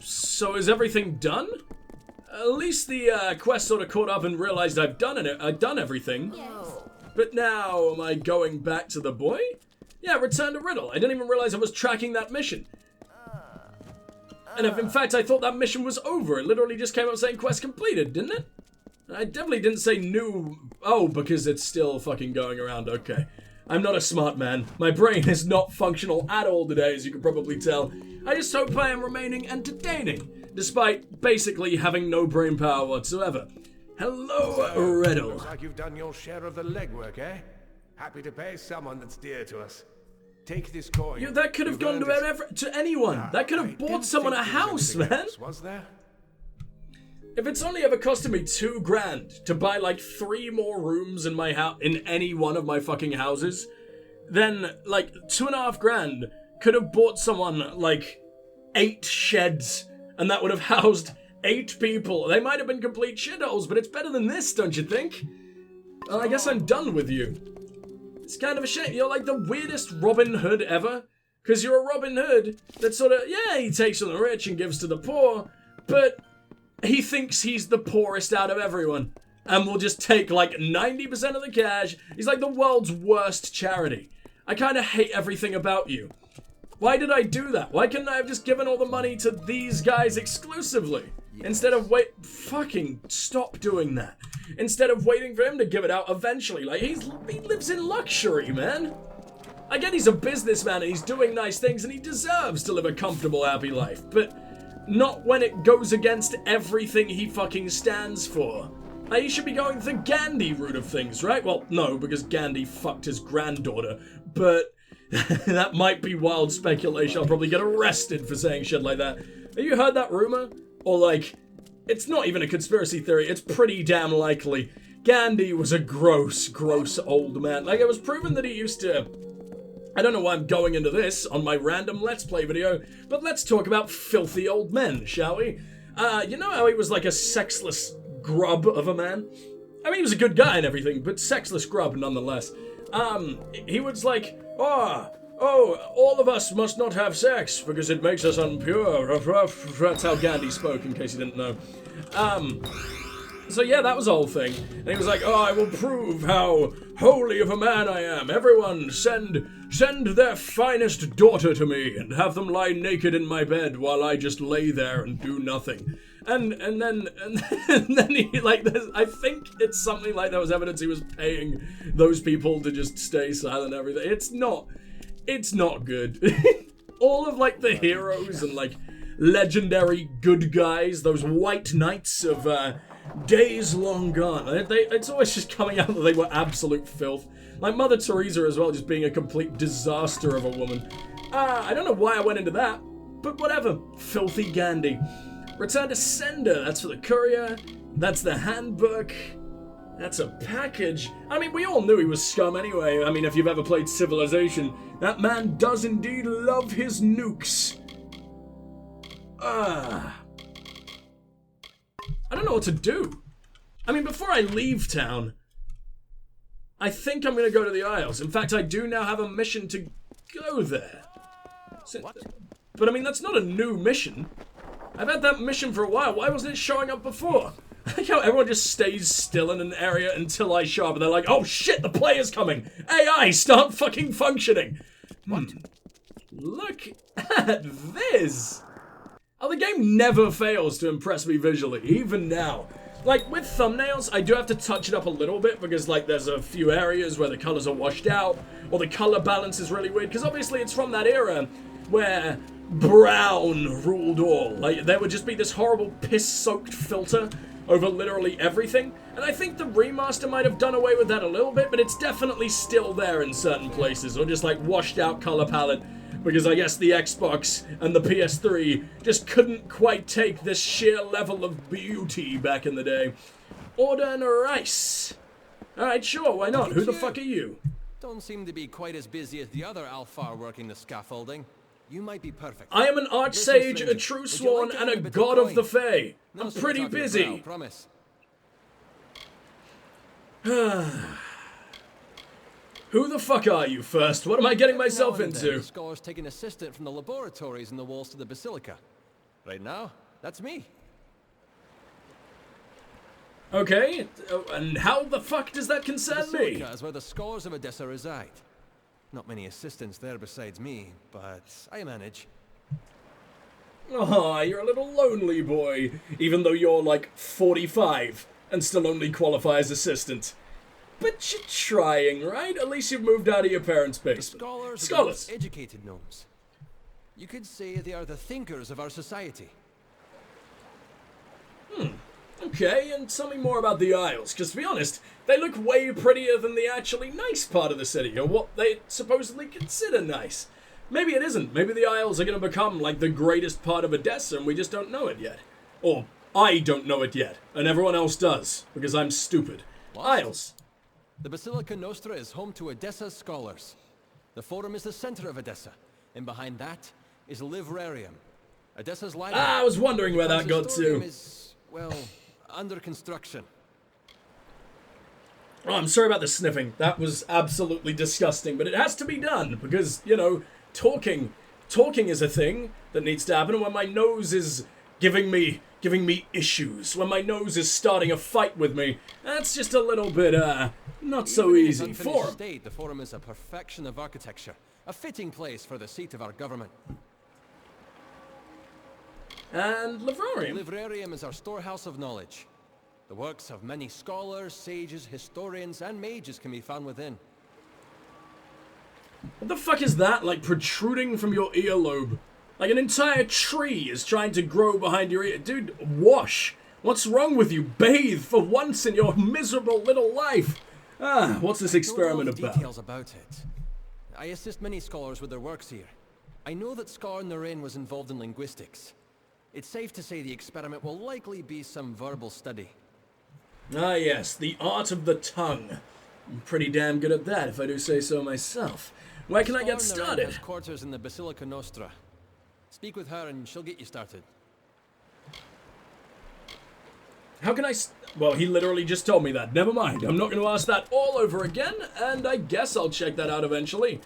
So is everything done? At least the quest sort of caught up and realized I've done everything. Yes. But now, am I going back to the boy? Yeah, return to Riddle. I didn't even realize I was tracking that mission. And if, in fact, I thought that mission was over. It literally just came up saying quest completed, didn't it? I definitely didn't say new... Oh, because it's still fucking going around. Okay. I'm not a smart man. My brain is not functional at all today, as you can probably tell. I just hope I am remaining entertaining, despite basically having no brain power whatsoever. Hello, Riddle. Looks like you've done your share of the legwork, eh? Happy to pay someone that's dear to us. Take this coin. Yeah, that could have gone to anyone. That could have bought someone a house, man. Was there? If it's only ever costed me $2 grand to buy like 3 more rooms in my house, in any one of my fucking houses, then like 2.5 grand could have bought someone like 8 sheds, and that would have housed 8 people. They might have been complete shitholes, but it's better than this, don't you think? Well, I guess I'm done with you. It's kind of a shame. You're like the weirdest Robin Hood ever. Because you're a Robin Hood that sort of, yeah, he takes from the rich and gives to the poor, but he thinks he's the poorest out of everyone. And will just take like 90% of the cash. He's like the world's worst charity. I kind of hate everything about you. Why did I do that? Why couldn't I have just given all the money to these guys exclusively? Instead of fucking stop doing that. Instead of waiting for him to give it out eventually. Like, he lives in luxury, man. I get he's a businessman and he's doing nice things and he deserves to live a comfortable, happy life. But not when it goes against everything he fucking stands for. Like, he should be going the Gandhi route of things, right? Well, no, because Gandhi fucked his granddaughter. But that might be wild speculation. I'll probably get arrested for saying shit like that. Have you heard that rumor? Or like, it's not even a conspiracy theory, it's pretty damn likely. Gandhi was a gross, gross old man. Like, it was proven that he used to... I don't know why I'm going into this on my random Let's Play video, but let's talk about filthy old men, shall we? You know how he was like a sexless grub of a man? I mean, he was a good guy and everything, but sexless grub nonetheless. He was like, all of us must not have sex because it makes us impure. That's how Gandhi spoke, in case you didn't know. So yeah, that was the whole thing. And he was like, I will prove how holy of a man I am. Everyone send their finest daughter to me and have them lie naked in my bed while I just lay there and do nothing. And then he, like, I think it's something like there was evidence he was paying those people to just stay silent and everything. It's not good. All of, like, the heroes and, like, legendary good guys, those white knights of, days long gone. It's always just coming out that they were absolute filth. Like Mother Teresa as well, just being a complete disaster of a woman. I don't know why I went into that, but whatever. Filthy Gandhi. Return to sender, that's for the courier. That's the handbook. That's a package. I mean, we all knew he was scum anyway. I mean, if you've ever played Civilization, that man does indeed love his nukes. I don't know what to do. I mean, before I leave town, I think I'm going to go to the Isles. In fact, I do now have a mission to go there. But I mean, that's not a new mission. I've had that mission for a while. Why wasn't it showing up before? I like how everyone just stays still in an area until I show up and they're like, oh shit, the player's coming. AI, start fucking functioning. Look at this. Oh, the game never fails to impress me visually, even now. Like, with thumbnails, I do have to touch it up a little bit because, like, there's a few areas where the colors are washed out or the color balance is really weird because obviously it's from that era where brown ruled all. Like, there would just be this horrible piss-soaked filter over literally everything. And I think the remaster might have done away with that a little bit, but it's definitely still there in certain places, or just like washed out color palette, because I guess the Xbox and the PS3 just couldn't quite take this sheer level of beauty back in the day. Order and rice. Alright, sure, why not? Who the fuck are you? Don't seem to be quite as busy as the other Alfar working the scaffolding. You might be perfect. I am an archsage, a true sworn, and a god of the Fae. I'm pretty busy. Promise. Who the fuck are you first? What am I getting myself into? The scholars take an assistant from the laboratories in the walls to the basilica. Right now, that's me. Okay, and how the fuck does that concern me? Basilica is where the scholars of Edessa reside. Not many assistants there besides me, but I manage. Oh, you're a little lonely boy, even though you're like 45 and still only qualify as assistant. But you're trying, right? At least you've moved out of your parents' basement. Scholars are the most educated gnomes. You could say they are the thinkers of our society. Okay, and tell me more about the Isles, because to be honest, they look way prettier than the actually nice part of the city, or what they supposedly consider nice. Maybe it isn't. Maybe the Isles are going to become like the greatest part of Edessa and we just don't know it yet. Or I don't know it yet, and everyone else does, because I'm stupid. What? Isles. The Basilica Nostra is home to Edessa's scholars. The Forum is the center of Edessa, and behind that is Livrarium, Edessa's library. I was wondering where that got to. Is, well, under construction. Oh, I'm sorry about the sniffing. That was absolutely disgusting, but it has to be done, because, you know, talking is a thing that needs to happen, and when my nose is giving me issues, when my nose is starting a fight with me, that's just a little bit, not so easy. Forum. State, the Forum is a perfection of architecture, a fitting place for the seat of our government. And Livrarium. Livrarium is our storehouse of knowledge. The works of many scholars, sages, historians, and mages can be found within. What the fuck is that, like, protruding from your earlobe? Like an entire tree is trying to grow behind your ear. Dude, wash. What's wrong with you? Bathe for once in your miserable little life. What's this experiment about? Details about it. I assist many scholars with their works here. I know that Scar Narain was involved in linguistics. It's safe to say the experiment will likely be some verbal study. Ah yes, the art of the tongue. I'm pretty damn good at that, if I do say so myself. Where can I get started? Has quarters in the Basilica Nostra. Speak with her and she'll get you started. How can I well, he literally just told me that. Never mind, I'm not going to ask that all over again, and I guess I'll check that out eventually.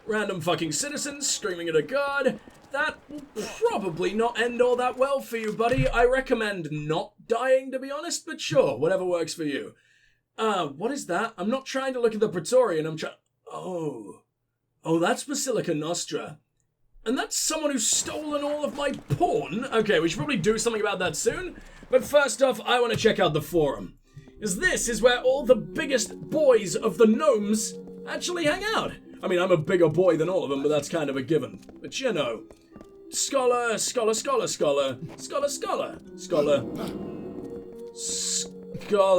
Random fucking citizens screaming at a guard. That will probably not end all that well for you, buddy. I recommend not dying, to be honest, but sure, whatever works for you. What is that? I'm not trying to look at the Praetorian, I'm trying... Oh, that's Basilica Nostra. And that's someone who's stolen all of my porn? Okay, we should probably do something about that soon. But first off, I want to check out the Forum. As this is where all the biggest boys of the gnomes actually hang out. I mean, I'm a bigger boy than all of them, but that's kind of a given. But you know. Scholar.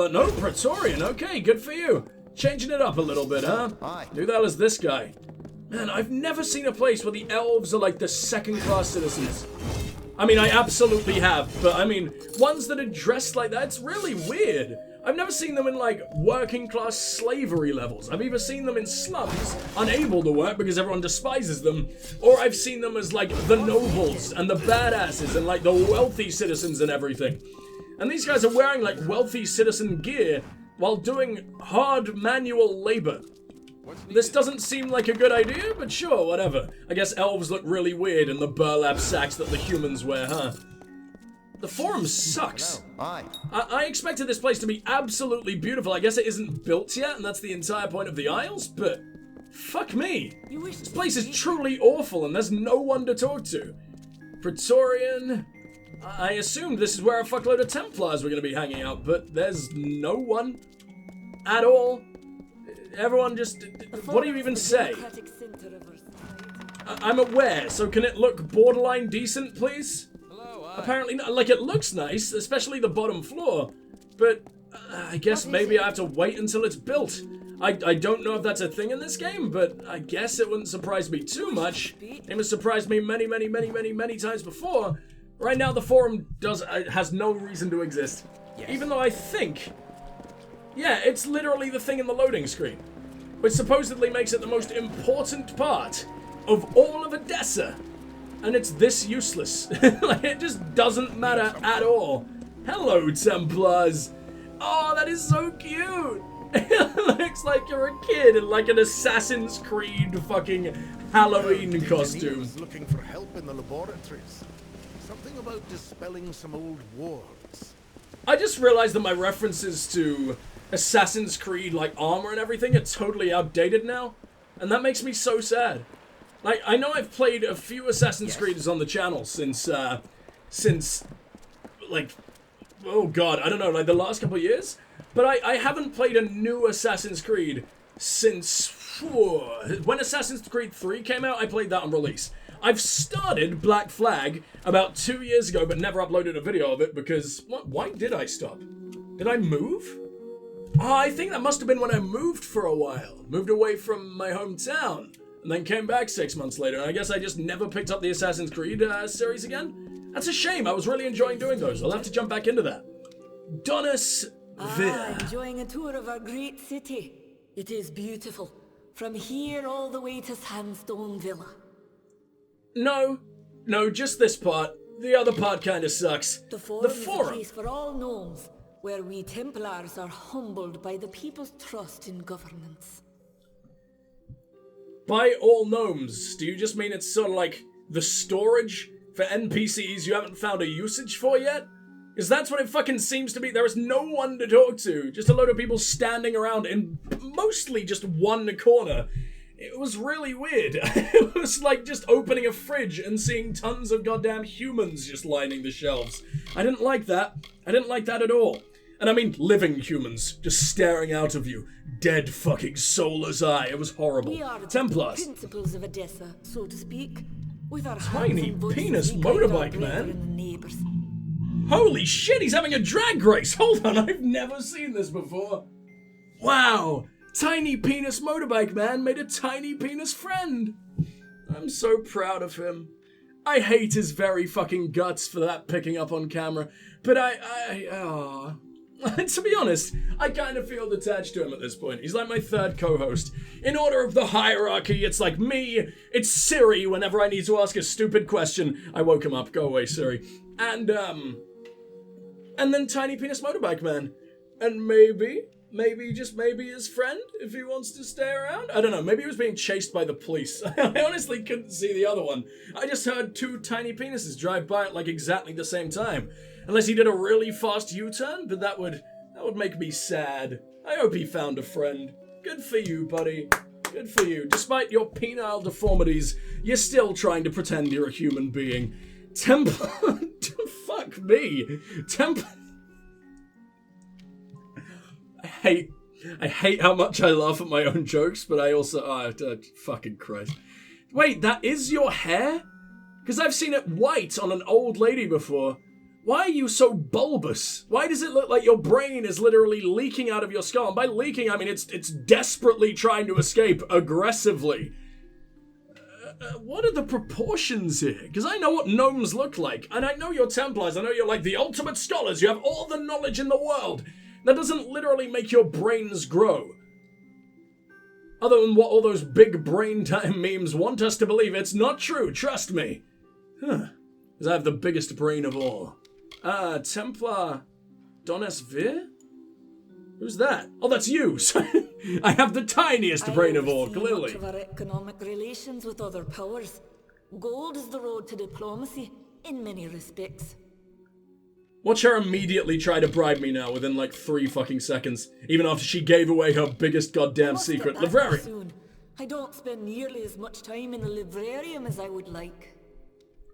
No, Praetorian. Okay, good for you. Changing it up a little bit, huh? Who the hell is this guy? Man, I've never seen a place where the elves are like the second-class citizens. I mean, I absolutely have, but I mean, ones that are dressed like that, it's really weird. I've never seen them in, like, working-class slavery levels. I've either seen them in slums, unable to work because everyone despises them, or I've seen them as, like, the nobles and the badasses and, like, the wealthy citizens and everything. And these guys are wearing, like, wealthy citizen gear while doing hard manual labor. This doesn't seem like a good idea, but sure, whatever. I guess elves look really weird in the burlap sacks that the humans wear, huh? The Forum sucks. I expected this place to be absolutely beautiful. I guess it isn't built yet, and that's the entire point of the Isles, but fuck me. This place is truly awful, and there's no one to talk to. Praetorian. I assumed this is where a fuckload of Templars were going to be hanging out, but there's no one at all. Everyone just... What do you even say? I'm aware, so can it look borderline decent, please? Apparently not. Like, it looks nice, especially the bottom floor, but I guess maybe I have to wait until it's built. I don't know if that's a thing in this game, but I guess it wouldn't surprise me too much. It has surprised me many times before. Right now, the Forum has no reason to exist. Yes. Even though I think... Yeah, it's literally the thing in the loading screen, which supposedly makes it the most important part of all of Edessa. And it's this useless. Like, it just doesn't matter at all. Hello, Templars. Oh, that is so cute. It looks like you're a kid in like an Assassin's Creed fucking Halloween costume. Looking for help in the laboratories. Something about dispelling some old wards. I just realized that my references to Assassin's Creed, like, armor and everything are totally outdated now. And that makes me so sad. Like, I know I've played a few Assassin's Creeds on the channel since, like, oh god, I don't know, like the last couple of years? But I haven't played a new Assassin's Creed since, when Assassin's Creed 3 came out, I played that on release. I've started Black Flag about 2 years ago, but never uploaded a video of it because, why did I stop? Did I move? Oh, I think that must have been when I moved for a while. Moved away from my hometown, and then came back 6 months later, and I guess I just never picked up the Assassin's Creed series again. That's a shame, I was really enjoying doing those. I'll have to jump back into that. Donis Vir. Enjoying a tour of our great city. It is beautiful. From here all the way to Sandstone Villa. No, just this part. The other part kinda sucks. The Forum is a place for all gnomes, where we Templars are humbled by the people's trust in governance. By all gnomes, do you just mean it's sort of like the storage for NPCs you haven't found a usage for yet? Because that's what it fucking seems to be. There is no one to talk to. Just a load of people standing around in mostly just one corner. It was really weird. It was like just opening a fridge and seeing tons of goddamn humans just lining the shelves. I didn't like that. I didn't like that at all. And I mean living humans, just staring out of you. Dead fucking soulless eye. It was horrible. We are the Templars. principles of Edessa, so to speak. With our Tiny hands and voices, penis we guide our motorbike, brethren man. and neighbours. Holy shit, he's having a drag race! Hold on, I've never seen this before. Wow! Tiny penis motorbike man made a tiny penis friend. I'm so proud of him. I hate his very fucking guts for that picking up on camera, but to be honest, I kind of feel detached to him at this point. He's like my third co-host. In order of the hierarchy, it's like me, it's Siri whenever I need to ask a stupid question. I woke him up, go away Siri. And then Tiny Penis Motorbike Man. And maybe just maybe his friend, if he wants to stay around. I don't know, maybe he was being chased by the police. I honestly couldn't see the other one. I just heard two tiny penises drive by at like exactly the same time. Unless he did a really fast U-turn, but that would make me sad. I hope he found a friend. Good for you, buddy. Good for you. Despite your penile deformities, you're still trying to pretend you're a human being. Templar... Fuck me. Templar... I hate how much I laugh at my own jokes, but I also... fucking Christ. Wait, that is your hair? Because I've seen it white on an old lady before. Why are you so bulbous? Why does it look like your brain is literally leaking out of your skull? And by leaking, I mean it's desperately trying to escape aggressively. What are the proportions here? Because I know what gnomes look like. And I know you're Templars. I know you're like the ultimate scholars. You have all the knowledge in the world. That doesn't literally make your brains grow. Other than what all those big brain time memes want us to believe, it's not true. Trust me. Because I have the biggest brain of all. Templar Donis Vir? Who's that? Oh, that's you! I have the tiniest brain of all, clearly. Much of our economic relations with other powers. Gold is the road to diplomacy, in many respects. Watch her immediately try to bribe me now within like 3 fucking seconds, even after she gave away her biggest goddamn secret. Librarian! I don't spend nearly as much time in the librarium as I would like.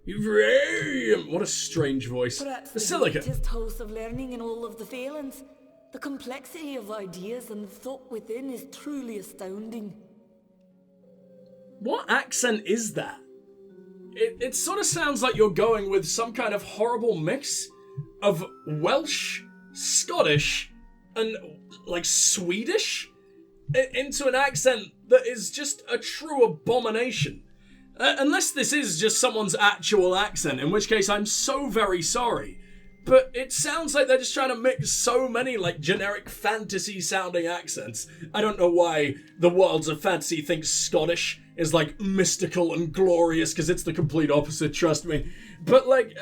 Librarium! What a strange voice. Perhaps Basilica! the greatest house of learning in all of the Phalans. The complexity of ideas and the thought within is truly astounding. What accent is that? It sort of sounds like you're going with some kind of horrible mix of Welsh, Scottish, and like Swedish into an accent that is just a true abomination. Unless this is just someone's actual accent, in which case I'm so very sorry. But it sounds like they're just trying to mix so many, like, generic fantasy-sounding accents. I don't know why the worlds of fantasy thinks Scottish is, like, mystical and glorious, because it's the complete opposite, trust me. But, like,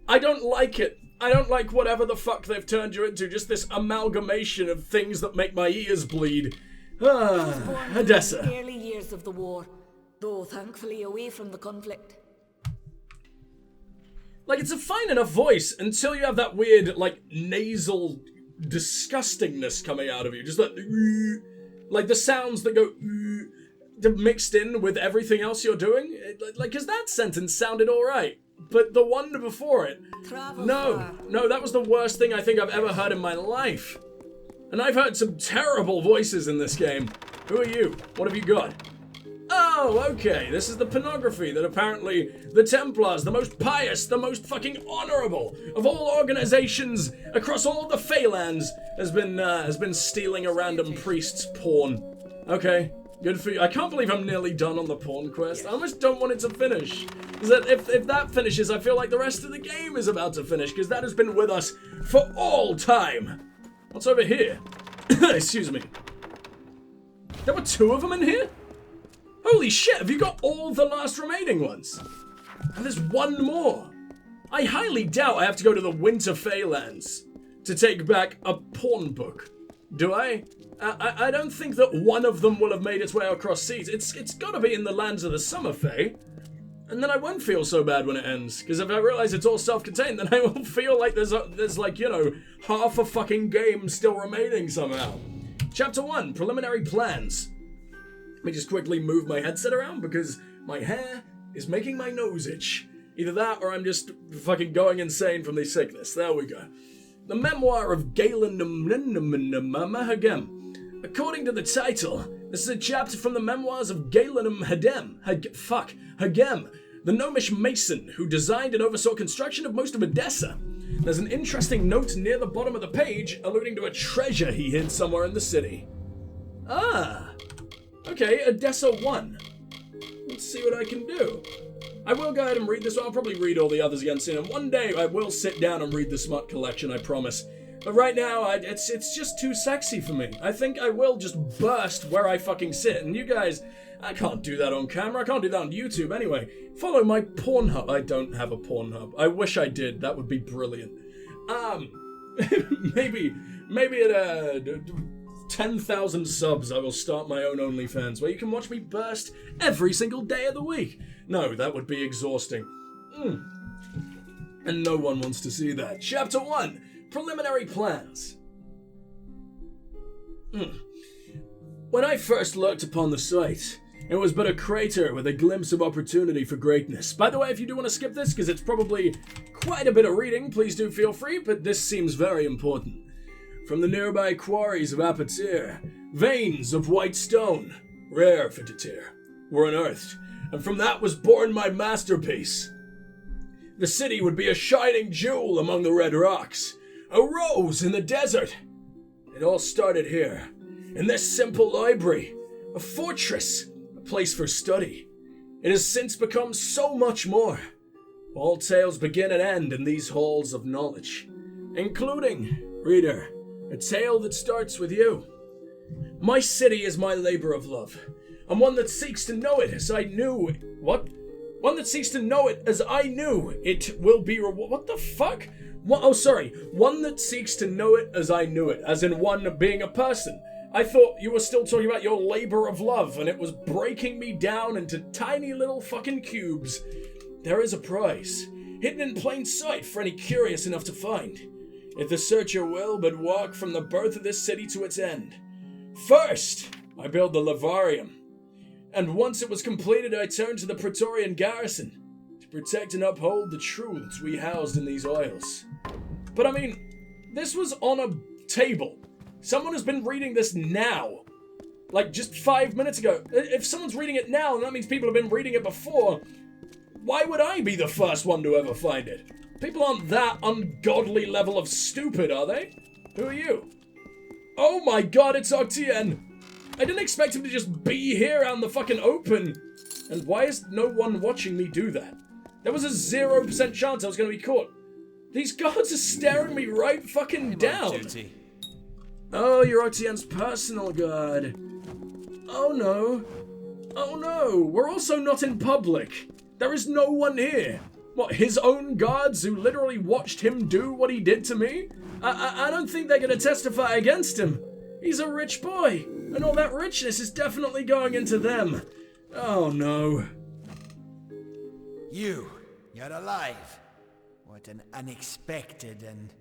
I don't like it. I don't like whatever the fuck they've turned you into, just this amalgamation of things that make my ears bleed. Edessa. In the early years of the war, though thankfully away from the conflict. Like, it's a fine enough voice until you have that weird, like, nasal disgustingness coming out of you. Just like the sounds that go mixed in with everything else you're doing. Like, because that sentence sounded alright. But the one before it, no, that was the worst thing I think I've ever heard in my life. And I've heard some terrible voices in this game. Who are you? What have you got? Oh, okay, this is the pornography that apparently the Templars, the most pious, the most fucking honorable of all organizations across all the Phalanx, has been stealing a random priest's porn. Okay, good for you. I can't believe I'm nearly done on the porn quest. I almost don't want it to finish. Because if that finishes, I feel like the rest of the game is about to finish, because that has been with us for all time. What's over here? Excuse me. There were 2 of them in here? Holy shit, have you got all the last remaining ones? And there's 1 more. I highly doubt I have to go to the Winter Phalanx to take back a porn book. Do I? I don't think that one of them will have made its way across seas. It's gotta be in the lands of the Summer Fae. And then I won't feel so bad when it ends. Because if I realize it's all self-contained, then I will feel like there's like, you know, half a fucking game still remaining somehow. Chapter 1, Preliminary Plans. Let me just quickly move my headset around because my hair is making my nose itch. Either that or I'm just fucking going insane from the sickness. There we go. The Memoir of Galen Hagem. According to the title, this is a chapter from the memoirs of Galen Hagem, the gnomish mason who designed and oversaw construction of most of Edessa. There's an interesting note near the bottom of the page alluding to a treasure he hid somewhere in the city. Ah, okay, Edessa 1. Let's see what I can do. I will go ahead and read this one. I'll probably read all the others again soon, and one day I will sit down and read the Smut Collection, I promise. But right now, it's just too sexy for me. I think I will just burst where I fucking sit, and you guys, I can't do that on camera, I can't do that on YouTube anyway. Follow my Pornhub. I don't have a Pornhub. I wish I did, that would be brilliant. Maybe at 10,000 subs I will start my own OnlyFans, where you can watch me burst every single day of the week. No, that would be exhausting. And no one wants to see that. Chapter 1. Preliminary Plans. When I first looked upon the site, it was but a crater with a glimpse of opportunity for greatness. By the way, if you do want to skip this, because it's probably quite a bit of reading, please do feel free, but this seems very important. From the nearby quarries of Apatir, veins of white stone, rare for Tatir, were unearthed, and from that was born my masterpiece. The city would be a shining jewel among the red rocks, a rose in the desert. It all started here, in this simple library, a fortress, a place for study. It has since become so much more. All tales begin and end in these halls of knowledge, including, reader, a tale that starts with you. My city is my labor of love, and one that seeks to know it as I knew. What? One that seeks to know it as I knew it will be what the fuck? One that seeks to know it as I knew it, as in one being a person. I thought you were still talking about your labor of love, and it was breaking me down into tiny little fucking cubes. There is a prize, hidden in plain sight for any curious enough to find, if the searcher will but walk from the birth of this city to its end. First, I built the Lavarium, and once it was completed, I turned to the Praetorian garrison to protect and uphold the truths we housed in these oils. But I mean, this was on a table. Someone has been reading this now. Like, just 5 minutes ago. If someone's reading it now, then that means people have been reading it before. Why would I be the first one to ever find it? People aren't that ungodly level of stupid, are they? Who are you? Oh my god, it's Octien! I didn't expect him to just be here out in the fucking open. And why is no one watching me do that? There was a 0% chance I was going to be caught. These guards are staring me right fucking down. Oh, you're Octien's personal guard. Oh no. Oh no, we're also not in public. There is no one here. What, his own guards who literally watched him do what he did to me? I don't think they're going to testify against him. He's a rich boy, and all that richness is definitely going into them. Oh no. You're alive. What an unexpected and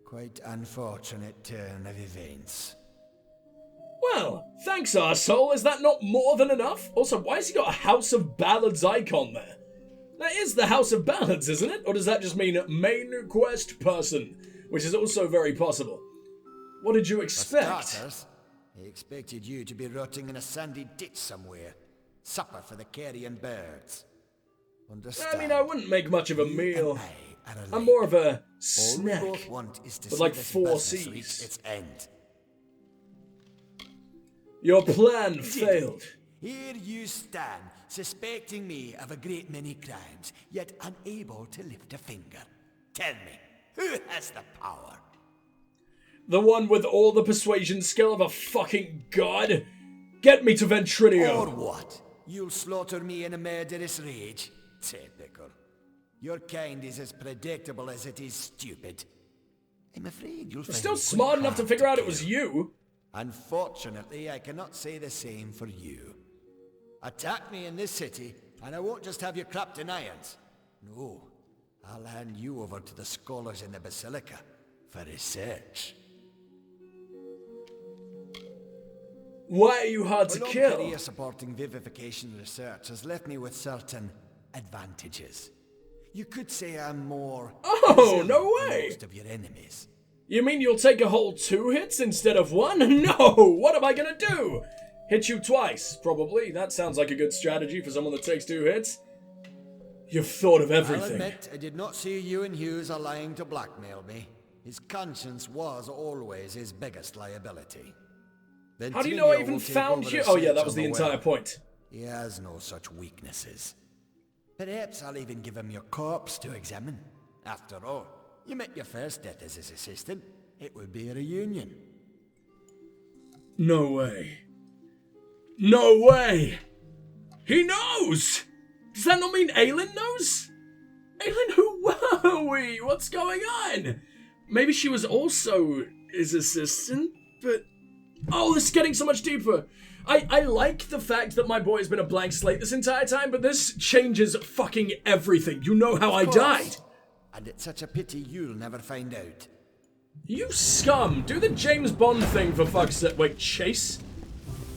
quite unfortunate turn of events. Well, thanks, arsehole. Is that not more than enough? Also, why has he got a House of Ballads icon there? That is the House of Ballads, isn't it? Or does that just mean main quest person? Which is also very possible. What did you expect? For starters, I expected you to be rotting in a sandy ditch somewhere. Supper for the carrion birds. Understand? I mean, I wouldn't make much of a meal. I are alike. I'm more of a All snack. we both want is to with see like this 4 business reach C's. its end. Your plan failed. Here you stand, suspecting me of a great many crimes, yet unable to lift a finger. Tell me, who has the power? The one with all the persuasion skill of a fucking god? Get me to Or Ventrinio. what? You'll slaughter me in a murderous rage? Typical. Your kind is as predictable as it is stupid. I'm afraid you'll find Still it quite smart enough to hard figure out it kill. was you. Unfortunately, I cannot say the same for you. Attack me in this city, and I won't just have you clapped in irons. No, I'll hand you over to the scholars in the Basilica for research. Why are you hard to A long kill? career supporting vivification research has left me with certain advantages. You could say I'm more Oh, resilient no than way. most of your enemies. You mean you'll take a whole 2 hits instead of 1? No! What am I gonna do? Hit you twice, probably. That sounds like a good strategy for someone that takes 2 hits. You've thought of I'll everything. admit, I did not see you and Hughes are lying to blackmail me. His conscience was always his biggest liability. How do you know I Ventinio even will take found over you? Oh yeah, research that was on the entire well. point. He has no such weaknesses. Perhaps I'll even give him your corpse to examine. After all, you met your first death as his assistant. It would be a reunion. No way. No way! He knows! Does that not mean Aelin knows? Aelin, who were we? What's going on? Maybe she was also his assistant, but... Oh, this is getting so much deeper. I like the fact that my boy has been a blank slate this entire time, but this changes fucking everything. You know how I Of course. died. And it's such a pity you'll never find out. You scum! Do the James Bond thing for fuck's sake. Wait, chase?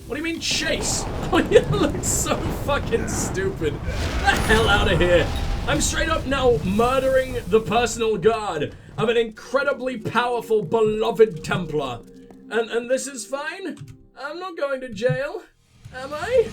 What do you mean chase? Oh, you look so fucking stupid. Get the hell out of here. I'm straight up now murdering the personal guard of an incredibly powerful, beloved Templar. And this is fine? I'm not going to jail, am I?